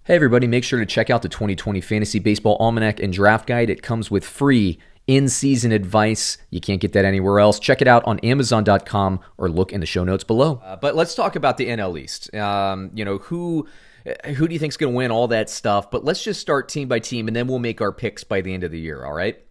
Hey everybody, make sure to check out the 2020 Fantasy Baseball Almanac and Draft Guide. It comes with free in-season advice. You can't get that anywhere else. Check it out on Amazon.com or look in the show notes below. But let's talk about the NL East. Who do you think is going to win, all that stuff? But let's just start team by team, and then we'll make our picks by the end of the year, all right?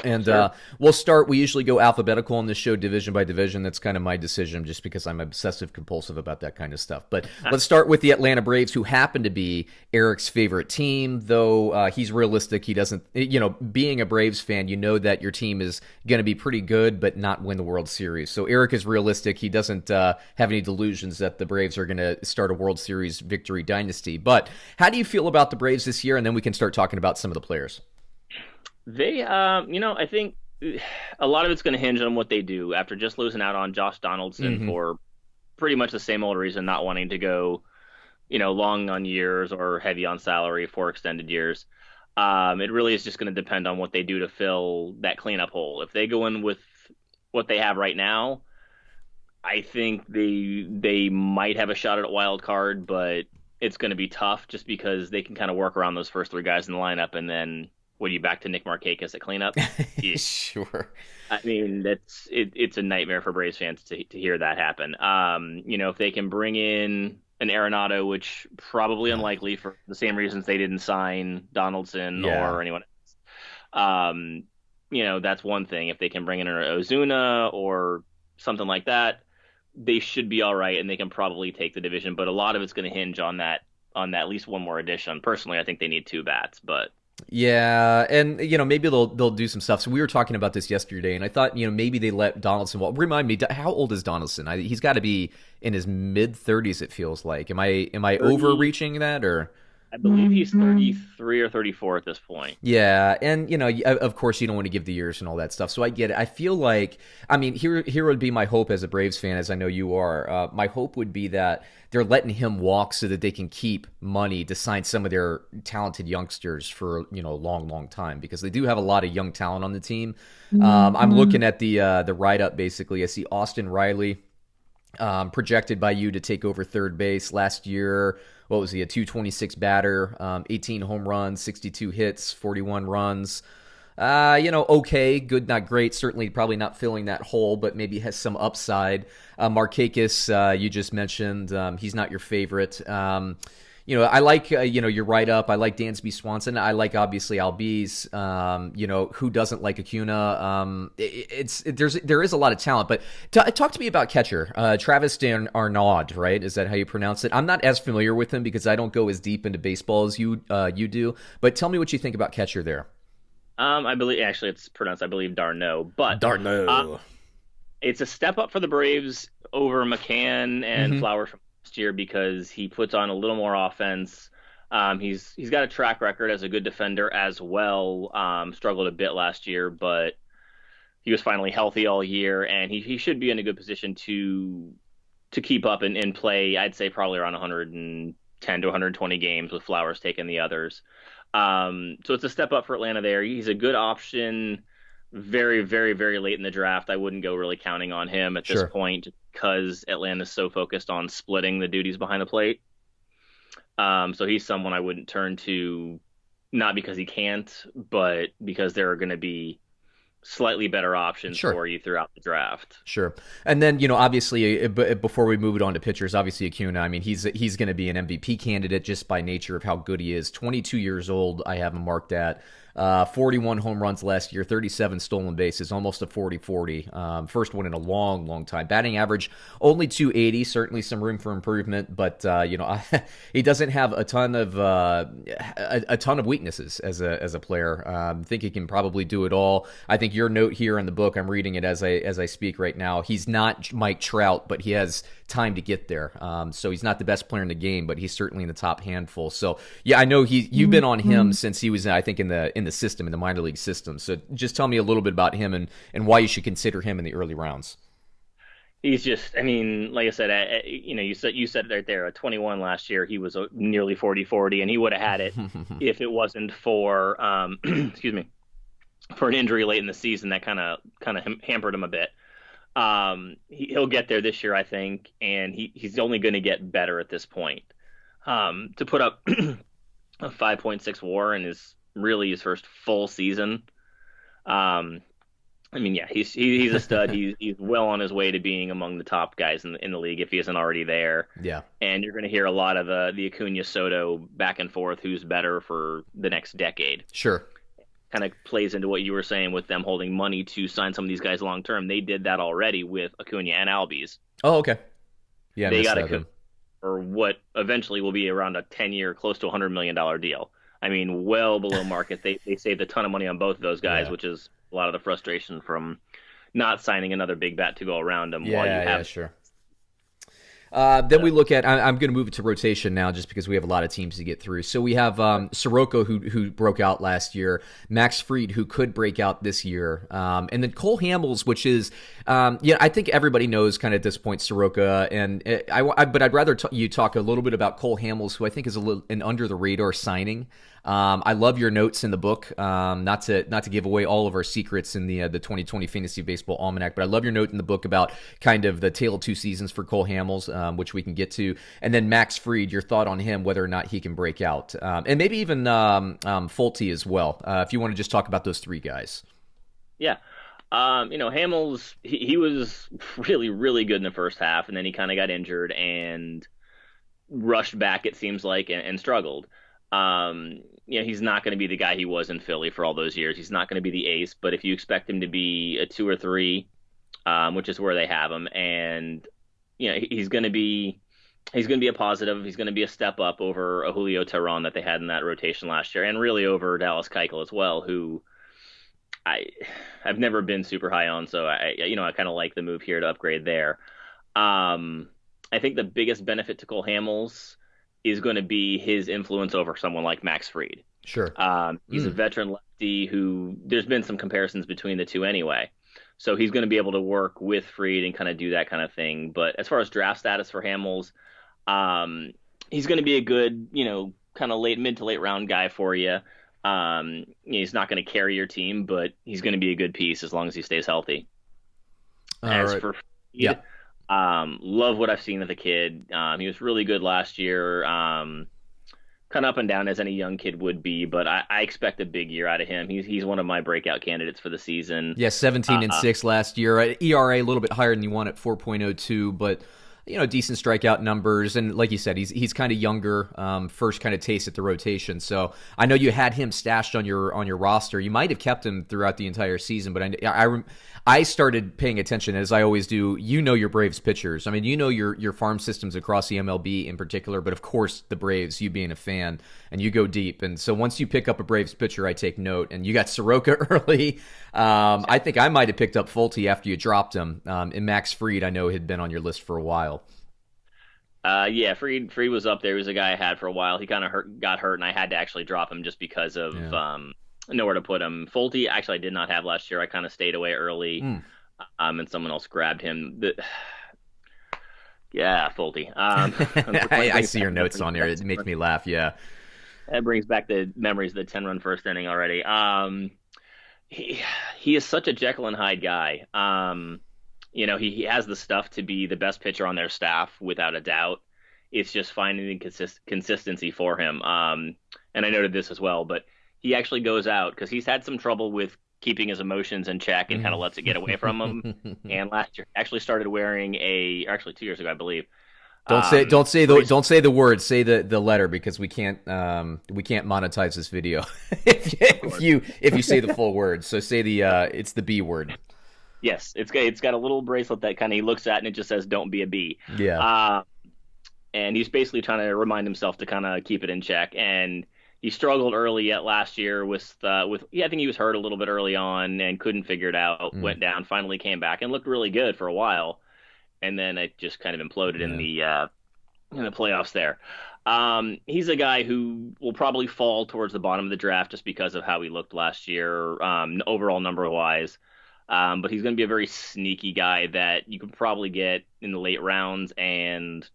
And Sure. we usually go alphabetical on this show, division by division. That's kind of my decision just because I'm obsessive compulsive about that kind of stuff. But let's start with the Atlanta Braves, who happen to be Eric's favorite team, though he's realistic. He doesn't, being a Braves fan, you know that your team is going to be pretty good, but not win the World Series. So Eric is realistic. He doesn't have any delusions that the Braves are going to start a World Series victory dynasty. But how do you feel about the Braves this year? And then we can start talking about some of the players. I think a lot of it's going to hinge on what they do after just losing out on Josh Donaldson Mm-hmm. for pretty much the same old reason, not wanting to go, long on years or heavy on salary for extended years. It really is just going to depend on what they do to fill that cleanup hole. If they go in with what they have right now, I think they might have a shot at a wild card, but it's going to be tough just because they can kind of work around those first three guys in the lineup, and then what are you back to Nick Markakis at cleanup? Yeah. Sure. I mean, it's a nightmare for Braves fans to hear that happen. If they can bring in an Arenado, which probably unlikely for the same reasons they didn't sign Donaldson Yeah. or anyone else. That's one thing. If they can bring in an Ozuna or something like that, they should be all right, and they can probably take the division. But a lot of it's going to hinge on that at least one more addition. Personally, I think they need two bats, but. Yeah, and maybe they'll do some stuff. So we were talking about this yesterday, and I thought maybe they let Donaldson walk. Remind me, how old is Donaldson? He's got to be in his mid-30s. It feels like. Am I 30, overreaching that or? I believe he's 33 or 34 at this point. Yeah, and of course, you don't want to give the years and all that stuff. So I get it. I feel like, I mean, here would be my hope as a Braves fan, as I know you are. My hope would be that they're letting him walk so that they can keep money to sign some of their talented youngsters for a long, long time, because they do have a lot of young talent on the team. I'm looking at the write up. Basically, I see Austin Riley projected by you to take over third base last year. What was he? A 226 batter, 18 home runs, 62 hits, 41 runs. Okay, good, not great. Certainly, probably not filling that hole, but maybe has some upside. Markakis, you just mentioned, he's not your favorite. I like your write up. I like Dansby Swanson. I like obviously Albies. Who doesn't like Acuna? There is a lot of talent, but talk to me about catcher Travis Arnaud. Right? Is that how you pronounce it? I'm not as familiar with him because I don't go as deep into baseball as you do. But tell me what you think about catcher there. I believe actually it's pronounced, I believe, Darno, but uh, Darno. it's a step up for the Braves over McCann and Mm-hmm. Flowers from last year because he puts on a little more offense. He's got a track record as a good defender as well. Struggled a bit last year, but he was finally healthy all year, and he should be in a good position to keep up and play. I'd say probably around 110 to 120 games with Flowers taking the others. So it's a step up for Atlanta there. He's a good option very, very, very late in the draft. I wouldn't go really counting on him at this Sure. point because Atlanta's so focused on splitting the duties behind the plate. So he's someone I wouldn't turn to, not because he can't, but because there are going to be slightly better options Sure. for you throughout the draft. Sure. And then, obviously, before we move it on to pitchers, obviously Acuna, I mean, he's going to be an MVP candidate just by nature of how good he is. 22 years old, I have him marked at. 41 home runs last year, 37 stolen bases, almost a 40-40. First one in a long, long time. Batting average, only 280, certainly some room for improvement, but, he doesn't have a ton of weaknesses as a player. I think he can probably do it all. I think your note here in the book, I'm reading it as I speak right now. He's not Mike Trout, but he has time to get there. So he's not the best player in the game, but he's certainly in the top handful. So yeah, I know you've been on him since he was, I think, in the system, in the minor league system. So just tell me a little bit about him and why you should consider him in the early rounds. He's just, I mean, like I said, you said right there, at 21 last year, he was nearly 40-40, and he would have had it if it wasn't for, excuse me, for an injury late in the season that kind of hampered him a bit. He'll get there this year, I think, and he's only going to get better at this point. To put up a 5.6 WAR in his first full season. Um, I mean, yeah, he's a stud. He's well on his way to being among the top guys in the league if he isn't already there. Yeah, And you're going to hear a lot of the Acuna Soto back and forth, who's better for the next decade. sure. Kind of plays into what you were saying with them holding money to sign some of these guys long term. They did that already with Acuna and Albies. Oh, okay. Yeah, I They missed got that then. Acuna for what eventually will be around a 10-year, close to $100 million deal. I mean, well below market. They saved a ton of money on both of those guys, Yeah, which is a lot of the frustration from not signing another big bat to go around them while you yeah, have. sure. Then we look at. I'm going to move it to rotation now, just because we have a lot of teams to get through. So we have Soroka, who broke out last year, Max Fried, who could break out this year, and then Cole Hamels, which is, I think everybody knows kind of at this point Soroka, and but I'd rather you talk a little bit about Cole Hamels, who I think is an under the radar signing. I love your notes in the book. Not to give away all of our secrets in the 2020 Fantasy Baseball Almanac, but I love your note in the book about kind of the tale of two seasons for Cole Hamels, which we can get to, and then Max Fried. Your thought on him, whether or not he can break out, and maybe even Fulte as well. If you want to just talk about those three guys. Yeah. Hamels, he was really, really good in the first half, and then he kind of got injured and rushed back, it seems like, and struggled. He's not going to be the guy he was in Philly for all those years. He's not going to be the ace, but if you expect him to be a 2 or 3, which is where they have him, and he's going to be a positive. He's going to be a step up over a Julio Teheran that they had in that rotation last year, and really over Dallas Keuchel as well, who I I've never been super high on, so I kind of like the move here to upgrade there. I think the biggest benefit to Cole Hamels is going to be his influence over someone like Max Fried. Sure. He's a veteran lefty who there's been some comparisons between the two anyway. So he's going to be able to work with Fried and kind of do that kind of thing. But as far as draft status for Hamels, um, he's going to be a good, kind of mid to late round guy for you. He's not going to carry your team, but he's going to be a good piece as long as he stays healthy. All As right. for Fried, Yeah. love what I've seen of the kid. He was really good last year. Kind of up and down as any young kid would be, but I expect a big year out of him. He's one of my breakout candidates for the season. Yeah, 17-6 last year. ERA a little bit higher than you want at 4.02, but decent strikeout numbers. And like you said, he's kind of younger, first kind of taste at the rotation. So I know you had him stashed on your roster. You might have kept him throughout the entire season, but I started paying attention, as I always do. Your Braves pitchers. I mean, your farm systems across the MLB in particular, but of course the Braves, you being a fan, and you go deep. And so once you pick up a Braves pitcher, I take note. And you got Soroka early. I think I might have picked up Fulte after you dropped him. And Max Fried, I know, had been on your list for a while. Yeah, Fried was up there. He was a guy I had for a while. He kind of got hurt, and I had to actually drop him just because of Yeah. nowhere to put him. Fulte, actually, I did not have last year. I kind of stayed away early, and someone else grabbed him. Yeah, Fulte. I see your notes on there. It makes me laugh. Yeah. That brings back the memories of the 10-run first inning already. He is such a Jekyll and Hyde guy. He has the stuff to be the best pitcher on their staff without a doubt. It's just finding the consistency for him. And I noted this as well, but he actually goes out because he's had some trouble with keeping his emotions in check and kind of lets it get away from him. And last year, actually started wearing actually 2 years ago, I believe. Don't say the word. Say the letter, because we can't monetize this video if you say the full word. So say it's the B word. Yes, it's got a little bracelet that kind of he looks at and it just says "Don't be a B." Yeah. And he's basically trying to remind himself to kind of keep it in check. And he struggled early yet last year with I think he was hurt a little bit early on and couldn't figure it out. Went down, finally came back and looked really good for a while, and then it just kind of imploded in the playoffs there. He's a guy who will probably fall towards the bottom of the draft just because of how he looked last year, overall number wise. But he's going to be a very sneaky guy that you could probably get in the late rounds and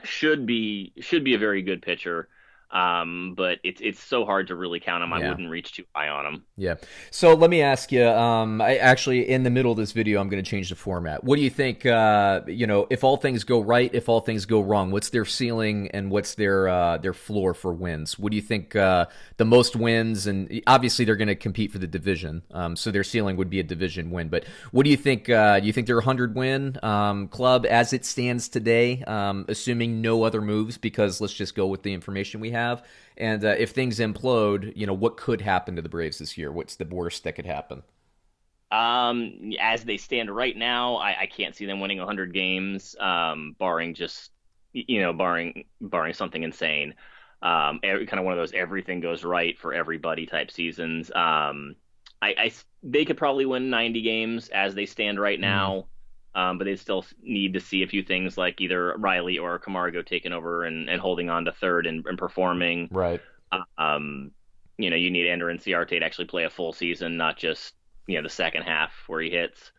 should be a very good pitcher. But it's so hard to really count them. I Yeah. wouldn't reach too high on them. Yeah. So let me ask you. I actually, in the middle of this video, I'm going to change the format. What do you think? If all things go right, if all things go wrong, what's their ceiling and what's their floor for wins? What do you think? The most wins, and obviously they're going to compete for the division. So their ceiling would be a division win. But what do you think? Do you think they're a 100 win club as it stands today, assuming no other moves? Because let's just go with the information we have. And if things implode, what could happen to the Braves this year? What's the worst that could happen? As they stand right now, I can't see them winning 100 games, barring just barring something insane. Kind of one of those everything goes right for everybody type seasons. They could probably win 90 games as they stand right Mm, now. But they still need to see a few things like either Riley or Camargo taking over and holding on to third and performing. right. Um, you need Ender and Ciarte to actually play a full season, not just the second half where he hits,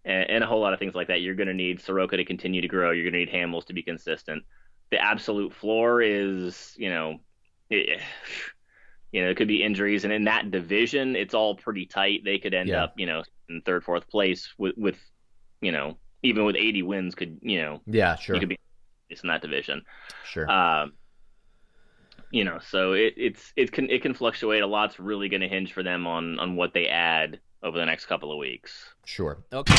and a whole lot of things like that. You're going to need Soroka to continue to grow. You're going to need Hamels to be consistent. The absolute floor is, it, it could be injuries, and in that division, it's all pretty tight. They could end Yeah. up, in third, fourth place with even with 80 wins, Yeah. you Sure. could be in that division. Sure. Um, so it can fluctuate. A lot's really going to hinge for them on what they add over the next couple of weeks. Sure. Okay.